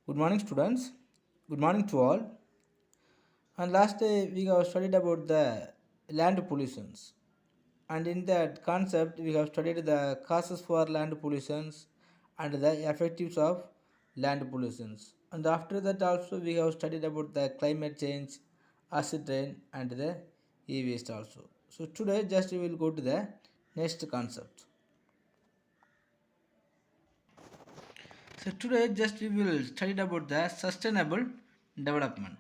Good morning, students. Good morning to all. And last day we have studied about the land pollutions. And in that concept, we have studied the causes for land pollutions and the effects of land pollutions. And after that, also we have studied about the climate change, acid rain, and the e-waste also. So today, just we will go to the next concept. So today, just we will study about the sustainable development.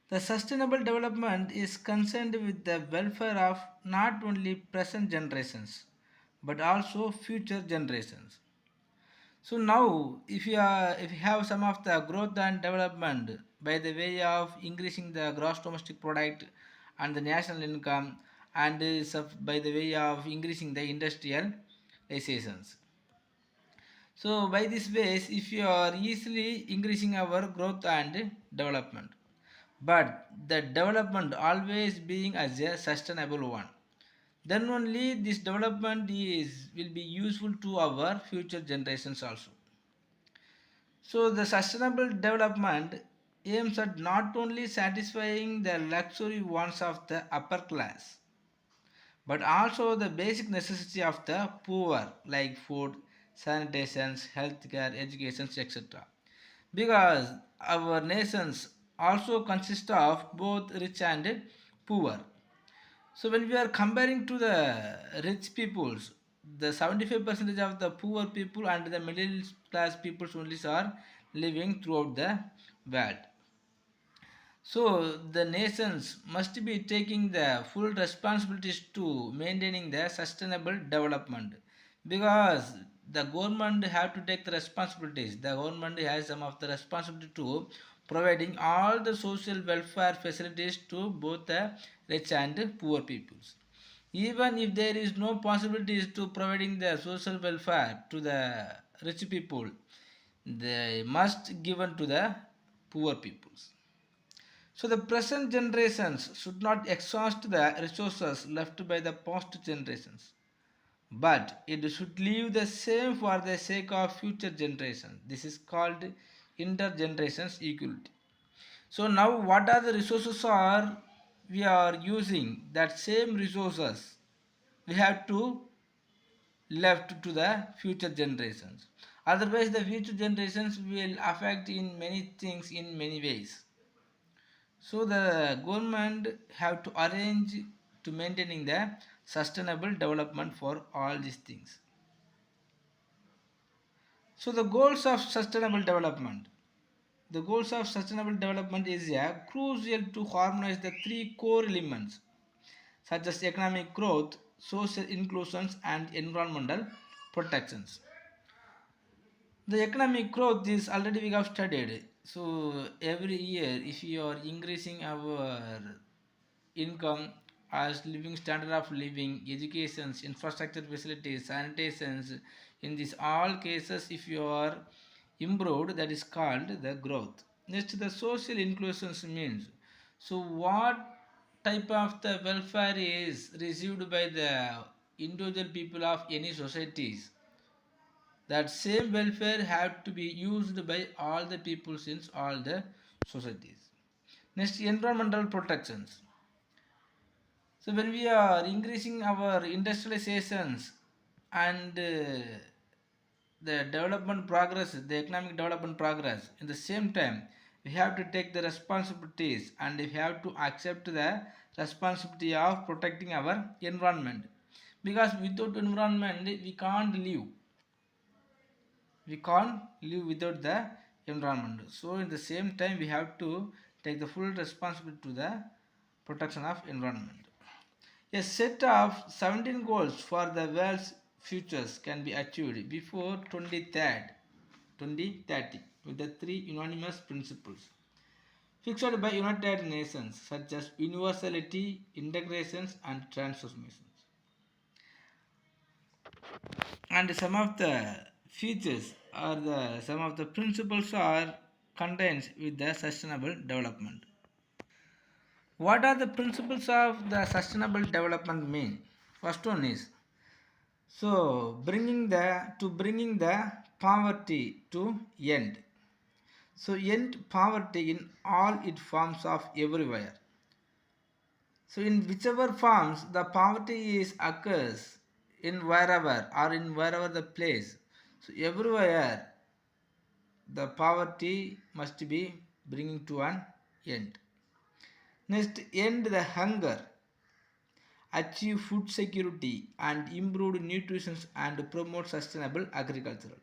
The sustainable development is concerned with the welfare of not only present generations but also future generations. So now, if you have some of the growth and development by the way of increasing the gross domestic product and the national income, and by the way of increasing the industrializations. So by this ways, if you are easily increasing our growth and development, but the development always being as a sustainable one, then only this development is will be useful to our future generations also. So the sustainable development aims at not only satisfying the luxury wants of the upper class but also the basic necessity of the poor like food, sanitation, healthcare, education, etc. Because our nations also consist of both rich and poor. So when we are comparing to the rich peoples, the 75% of the poor people and the middle class peoples only are living throughout the world. So the nations must be taking the full responsibilities to maintaining the sustainable development because the government have to take the responsibilities. The government has some of the responsibility to providing all the social welfare facilities to both the rich and poor peoples. Even if there is no possibilities to providing the social welfare to the rich people, they must given to the poor peoples. So the present generations should not exhaust the resources left by the past generations, but it should leave the same for the sake of future generations. This is called intergenerations equality. So now what are the resources are we are using? That same resources we have to left to the future generations. Otherwise the future generations will affect in many things in many ways. So the government have to arrange to maintaining the sustainable development for all these things. So the goals of sustainable development. The goals of sustainable development is crucial to harmonize the three core elements such as economic growth, social inclusions and environmental protections. The economic growth is already we have studied. So every year if you are increasing our income as living standard of living, educations, infrastructure facilities, sanitations, in these all cases if you are improved, that is called the growth. Next, the social inclusions means, so what type of the welfare is received by the individual people of any societies, that same welfare have to be used by all the people in all the societies. Next, environmental protections. So when we are increasing our industrializations and the development progress, the economic development progress, in the same time we have to take the responsibilities and we have to accept the responsibility of protecting our environment. Because without environment we can't live. We can't live without the environment. So in the same time we have to take the full responsibility to the protection of environment. A set of 17 goals for the world's futures can be achieved before 2030 with the three unanimous principles fixed by United Nations such as universality, integrations and transformations. And some of the features are the some of the principles are contained with the sustainable development. What are the principles of the sustainable development mean? First one is, so bringing the poverty to end. So end poverty in all its forms of everywhere. So in whichever forms the poverty is occurs in wherever or in wherever the place. So everywhere the poverty must be bringing to an end. Next, end the hunger, achieve food security and improve nutrition and promote sustainable agriculture.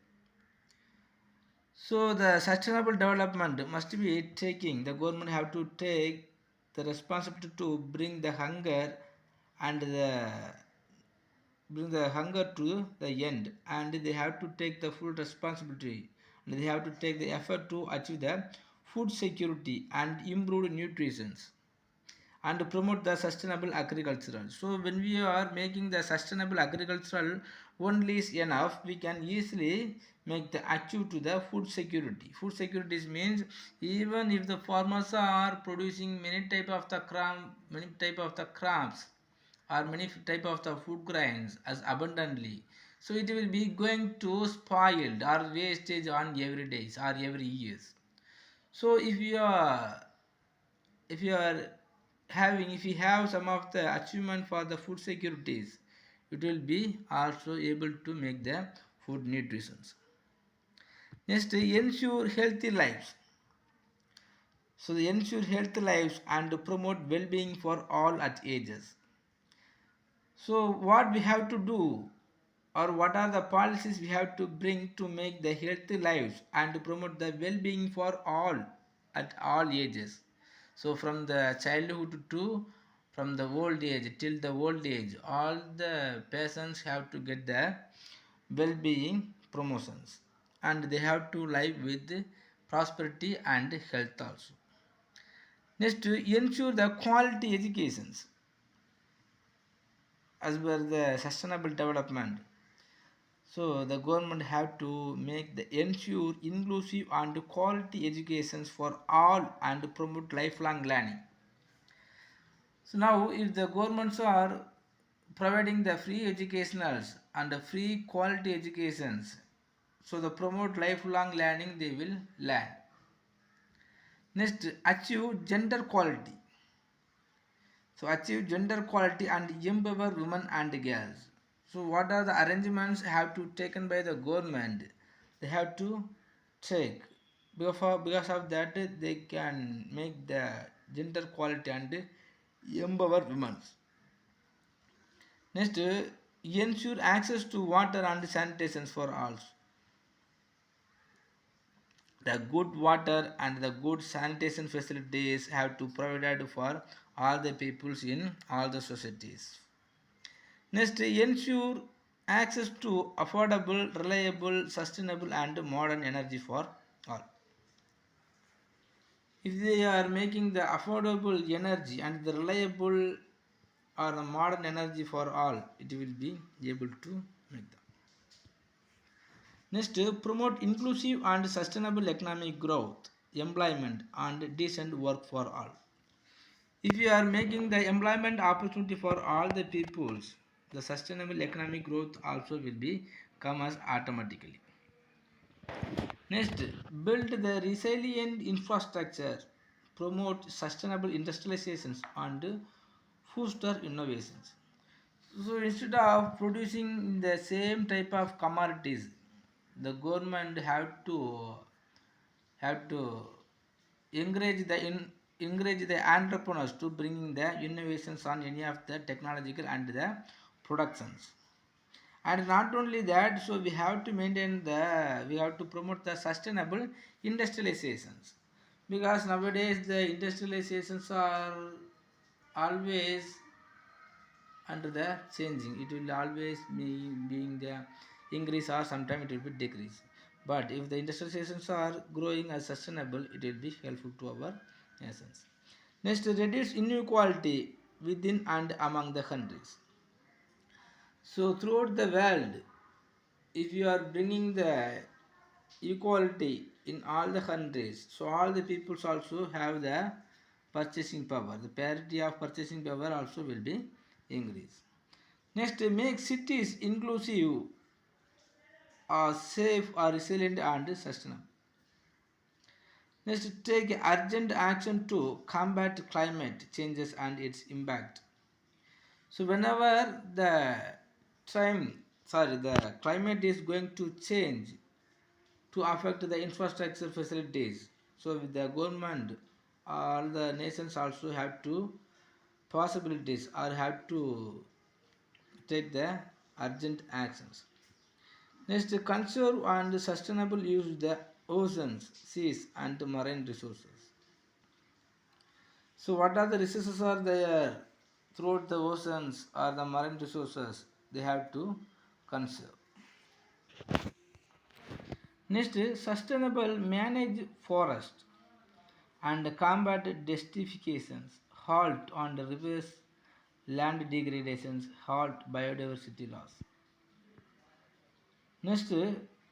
So the sustainable development must be taking, the government have to take the responsibility to bring the hunger to the end, and they have to take the full responsibility, and they have to take the effort to achieve the food security and improve nutrition and promote the sustainable agricultural. So when we are making the sustainable agricultural only is enough, we can easily make the achieve to the food security. Food security means even if the farmers are producing many type of the crops or many type of the food grains as abundantly, so it will be going to spoiled or wastage on every days or every years. So if you have some of the achievement for the food securities, it will be also able to make the food nutrition. Next, ensure healthy lives. So they ensure healthy lives and promote well-being for all at ages. So what we have to do, or what are the policies we have to bring to make the healthy lives and promote the well-being for all at all ages. So from the childhood to from the old age till the old age, all the persons have to get the well-being promotions, and they have to live with prosperity and health also. Next, to ensure the quality educations as per the sustainable development. So the government have to make the ensure inclusive and quality educations for all and promote lifelong learning. So now if the governments are providing the free educationals and the free quality educations, so the promote lifelong learning they will learn. Next, achieve gender quality. So achieve gender quality and empower women and girls. So what are the arrangements have to taken by the government? They have to take, because of that they can make the gender quality and empower women. Next, ensure access to water and sanitation for all. The good water and the good sanitation facilities have to provided for all the peoples in all the societies. Next, ensure access to affordable, reliable, sustainable and modern energy for all. If they are making the affordable energy and the reliable or the modern energy for all, it will be able to make them. Next, promote inclusive and sustainable economic growth, employment and decent work for all. If you are making the employment opportunity for all the peoples, the sustainable economic growth also will be come as automatically. Next, build the resilient infrastructure, promote sustainable industrializations and foster innovations. So instead of producing the same type of commodities, the government have to encourage the entrepreneurs to bring the innovations on any of the technological and the productions. And not only that, so we have to promote the sustainable industrializations, because nowadays the industrializations are always under the changing. It will always be being the increase or sometimes it will be decrease. But if the industrializations are growing as sustainable, it will be helpful to our nations. Next, reduce inequality within and among the countries. So throughout the world, if you are bringing the equality in all the countries, so all the peoples also have the purchasing power. The parity of purchasing power also will be increased. Next, make cities inclusive, safe, or resilient and sustainable. Next, take urgent action to combat climate changes and its impact. So whenever the climate is going to change to affect the infrastructure facilities. So with the government, all the nations also have to possibilities or have to take the urgent actions. Next, conserve and sustainable use the oceans, seas and marine resources. So what are the resources are there throughout the oceans or the marine resources they have to conserve. Next, sustainable manage forest and combat desertifications, halt on the reverse land degradations, halt biodiversity loss. Next,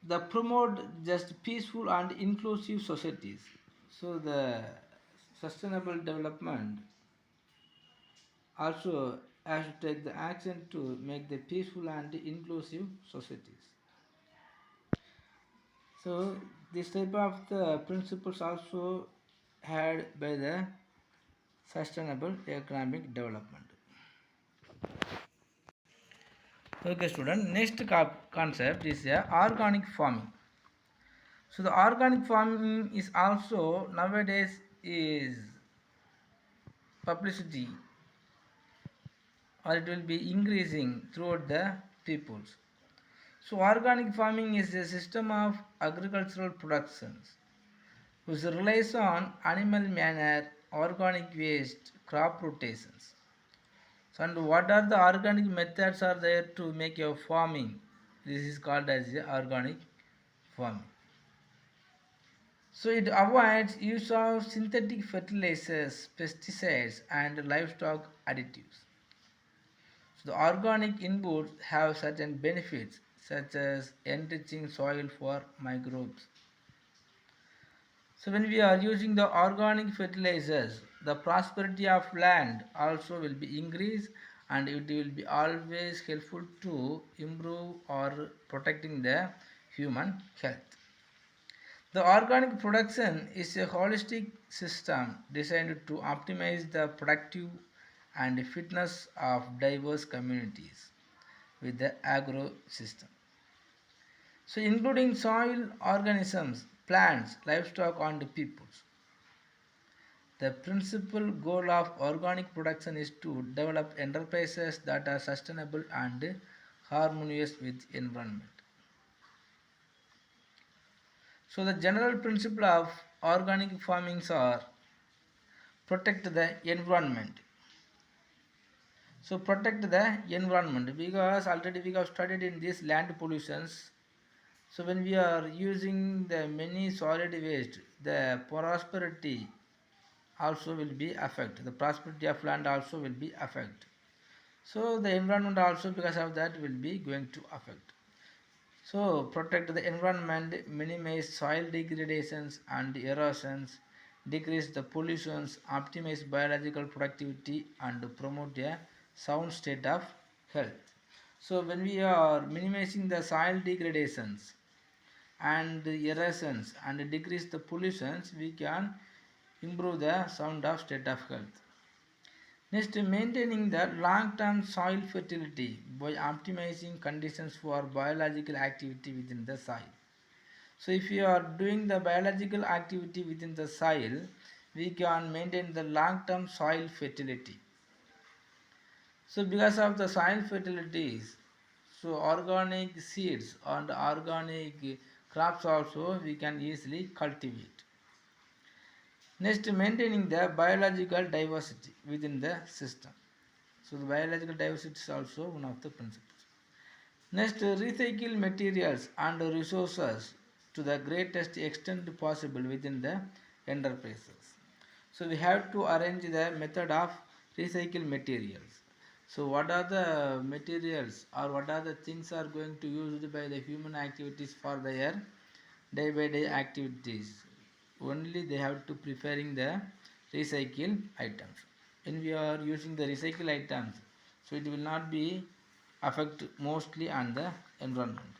the promote just peaceful and inclusive societies. So the sustainable development also has to take the action to make the peaceful and inclusive societies. So this type of the principles also had by the sustainable economic development. Okay student, next concept is organic farming. So the organic farming is also nowadays is publicity or it will be increasing throughout the peoples. So organic farming is a system of agricultural productions which relies on animal manure, organic waste, crop rotations. So and what are the organic methods are there to make your farming? This is called as organic farming. So it avoids use of synthetic fertilizers, pesticides and livestock additives. So the organic inputs have certain benefits such as enriching soil for microbes. So when we are using the organic fertilizers, the prosperity of land also will be increased and it will be always helpful to improve or protecting the human health. The organic production is a holistic system designed to optimize the productive and fitness of diverse communities with the agro system. So including soil organisms, plants, livestock and peoples. The principal goal of organic production is to develop enterprises that are sustainable and harmonious with environment. So the general principle of organic farmings are protect the environment. So protect the environment because already we have studied in this land pollutions. So when we are using the many solid waste, the prosperity also will be affected. The prosperity of land also will be affected. So the environment also because of that will be going to affect. So protect the environment, minimize soil degradations and erosions, decrease the pollutions, optimize biological productivity and promote a sound state of health. So when we are minimizing the soil degradations and erosions and decrease the pollutions, we can improve the sound of state of health. Next, maintaining the long-term soil fertility by optimizing conditions for biological activity within the soil. So if you are doing the biological activity within the soil, we can maintain the long-term soil fertility. So because of the soil fertilities, so organic seeds and organic crops also we can easily cultivate. Next, maintaining the biological diversity within the system. So the biological diversity is also one of the principles. Next, recycle materials and resources to the greatest extent possible within the enterprises. So we have to arrange the method of recycle materials. So what are the materials or what are the things are going to used by the human activities for their day by day activities? Only they have to preferring the recycle items. When we are using the recycle items, so it will not be affect mostly on the environment.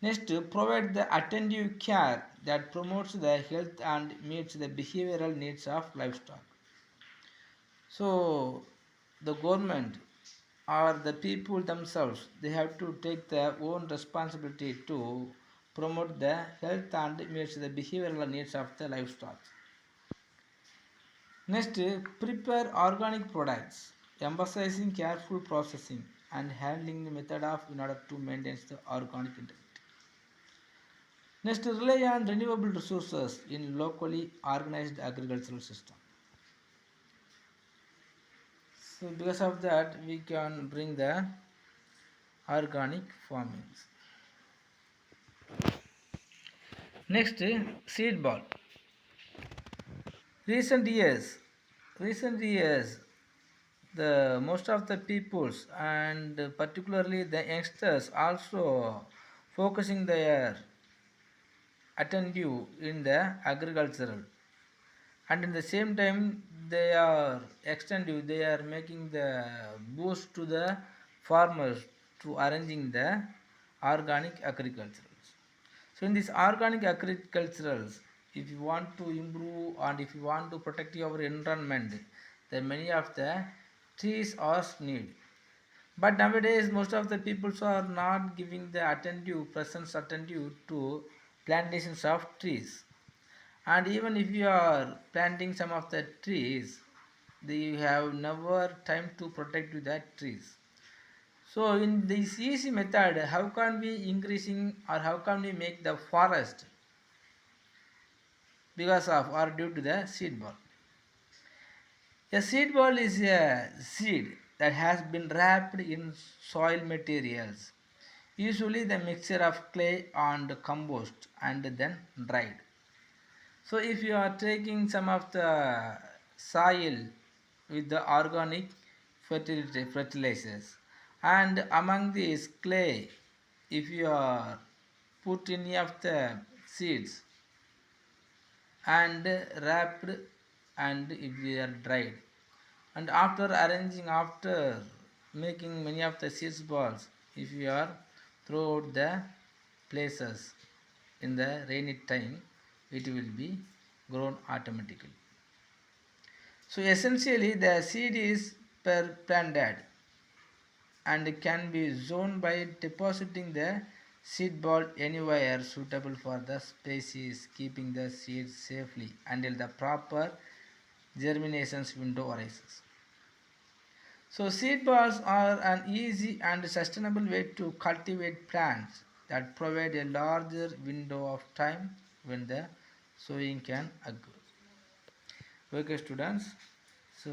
Next, provide the attentive care that promotes the health and meets the behavioral needs of livestock. So the government or the people themselves, they have to take their own responsibility to promote the health and meets the behavioral needs of the livestock. Next, prepare organic products, emphasizing careful processing and handling the method of in order to maintain the organic integrity. Next, rely on renewable resources in locally organized agricultural system. So because of that, we can bring the organic farming. Next, seed ball. Recent years, recent years, the most of the peoples and particularly the youngsters also focusing their attentive in the agricultural, and in the same time they are extensive, they are making the boost to the farmers to arranging the organic agriculturals. So in this organic agriculturals, if you want to improve and if you want to protect your environment, then many of the trees are needed. But nowadays most of the people are not giving the attentive presence attentive to plantations of trees. And even if you are planting some of the trees, you have never time to protect that trees. So in this easy method, how can we increasing or how can we make the forest because of or due to the seed ball? A seed ball is a seed that has been wrapped in soil materials, usually the mixture of clay and compost, and then dried. So if you are taking some of the soil with the organic fertilizers, and among these clay, if you are put any of the seeds and wrapped, and if they are dried, and after arranging, after making many of the seeds balls, if you are throughout the places in the rainy time, it will be grown automatically. So essentially the seed is planted and can be zoned by depositing the seed ball anywhere suitable for the species, keeping the seeds safely until the proper germination window arises. So seed balls are an easy and sustainable way to cultivate plants that provide a larger window of time when the sowing can occur. Okay students, so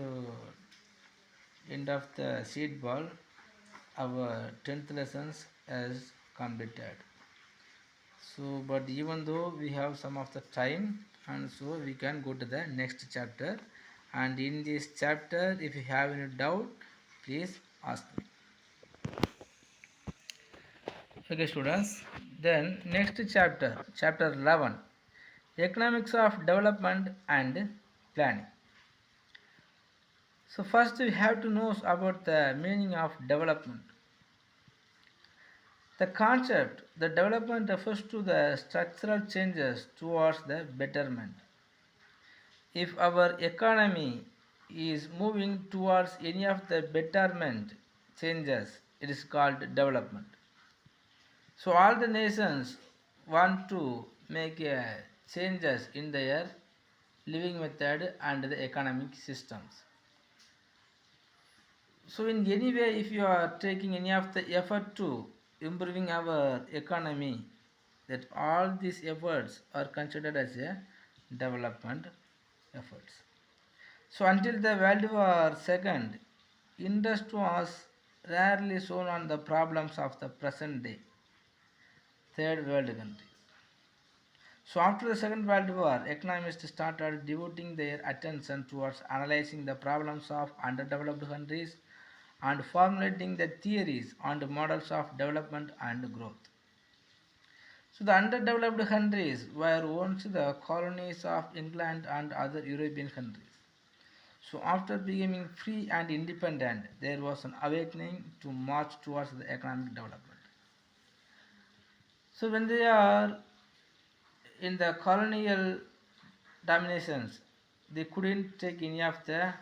end of the seed ball, our 10th lessons is completed. So but even though we have some of the time, and so we can go to the next chapter, and in this chapter if you have any doubt, please ask me. Okay students, then next chapter, chapter 11, economics of development and planning. So first we have to know about the meaning of development. The concept, the development refers to the structural changes towards the betterment. If our economy is moving towards any of the betterment changes, it is called development. So all the nations want to make changes in their living method and the economic systems. So in any way, if you are taking any of the effort to improving our economy, that all these efforts are considered as a development efforts. So until the World War II, interest was rarely shown on the problems of the present day third world countries. So after the Second World War, economists started devoting their attention towards analyzing the problems of underdeveloped countries and formulating the theories and models of development and growth. So the underdeveloped countries were once the colonies of England and other European countries. So after becoming free and independent, there was an awakening to march towards the economic development. So when they are in the colonial dominations, they couldn't take any of the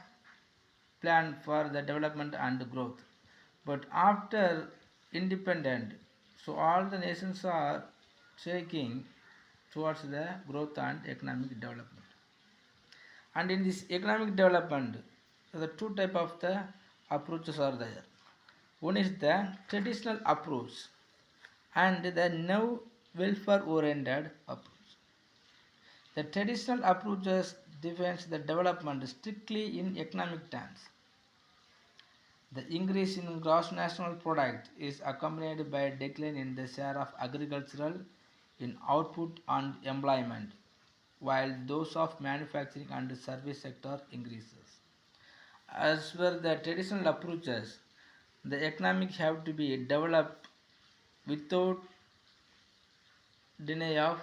plan for the development and growth. But after independent, so all the nations are taking towards the growth and economic development. And in this economic development, the two type of the approaches are there. One is the traditional approach and the now welfare oriented approach. The traditional approaches defines the development strictly in economic terms. The increase in gross national product is accompanied by a decline in the share of agricultural in output and employment, while those of manufacturing and service sector increases. As per the traditional approaches, the economic have to be developed without deny of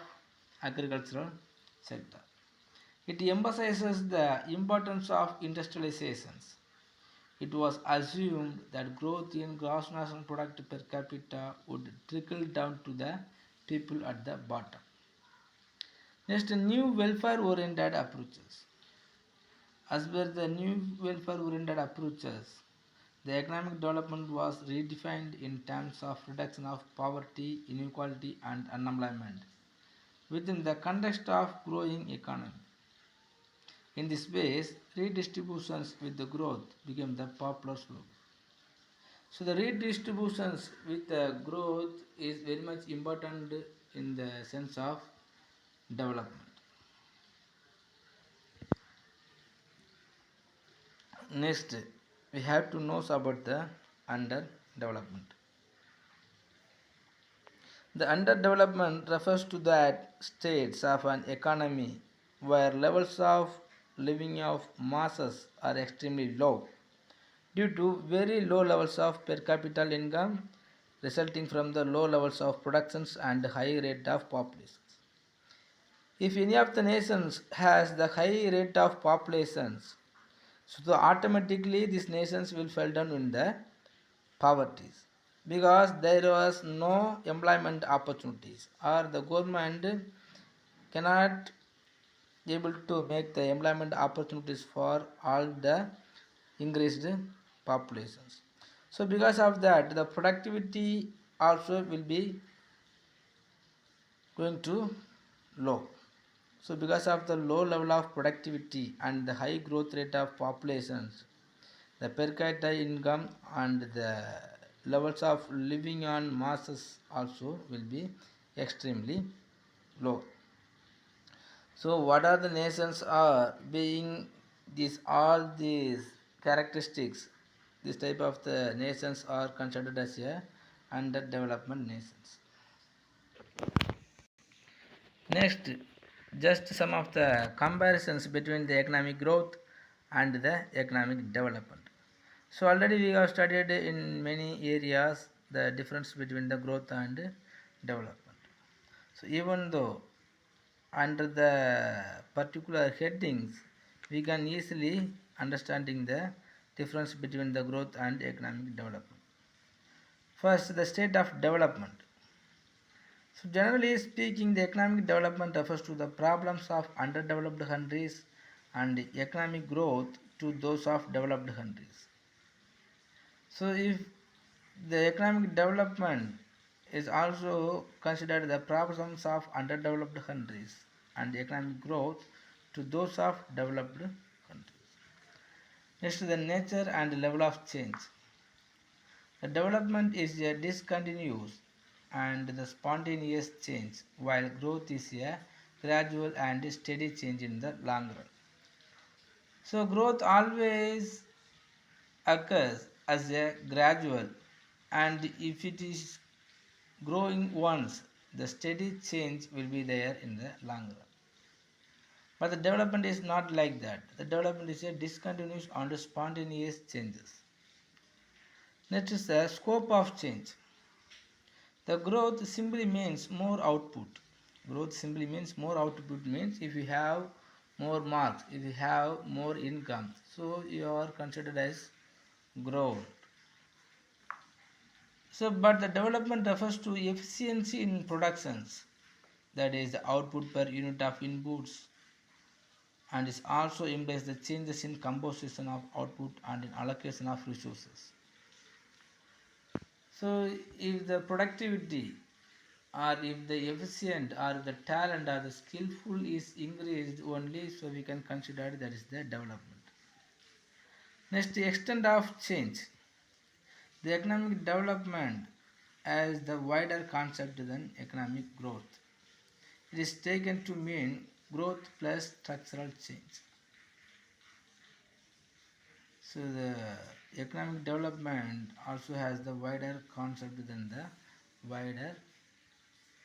agricultural sector. It emphasizes the importance of industrializations. It was assumed that growth in gross national product per capita would trickle down to the people at the bottom. Next, new welfare oriented approaches. As per the new welfare oriented approaches, the economic development was redefined in terms of reduction of poverty, inequality, and unemployment within the context of growing economy. In this way, redistributions with the growth became the popular slogan. So the redistributions with the growth is very much important in the sense of development. Next, we have to know about the underdevelopment. The underdevelopment refers to that states of an economy where levels of living of masses are extremely low due to very low levels of per capita income resulting from the low levels of productions and high rate of populations. If any of the nations has the high rate of populations, so automatically these nations will fall down in the poverty because there was no employment opportunities or the government cannot able to make the employment opportunities for all the increased populations. So because of that the productivity also will be going to low. So because of the low level of productivity and the high growth rate of populations, the per capita income and the levels of living on masses also will be extremely low. So what are the nations are being these all these characteristics, this type of the nations are considered as a underdevelopment nations. Next, just some of the comparisons between the economic growth and the economic development. So already we have studied in many areas the difference between the growth and development. So even though under the particular headings we can easily understanding the difference between the growth and economic development. First, the state of development. So generally speaking, the economic development refers to the problems of underdeveloped countries and economic growth to those of developed countries. So if the economic development is also considered the problems of underdeveloped countries and economic growth to those of developed countries. Next, the nature and level of change. The development is a discontinuous and the spontaneous change, while growth is a gradual and steady change in the long run. So growth always occurs as a gradual, and if it is growing once, the steady change will be there in the long run. But the development is not like that. The development is a discontinuous and spontaneous changes. Next is the scope of change. The growth simply means more output. Growth simply means more output means if you have more marks, if you have more income, so you are considered as growth. So but the development refers to efficiency in productions. that is the output per unit of inputs, and it also implies the changes in composition of output and in allocation of resources. So if the productivity or if the efficient or the talent or the skillful is increased only, so we can consider that is the development. Next, the extent of change. The economic development as the wider concept than economic growth. It is taken to mean growth plus structural change. So the economic development also has the wider concept than the wider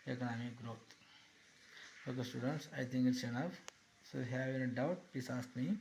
economic growth. Okay students, I think it's enough. So if you have any doubt, please ask me.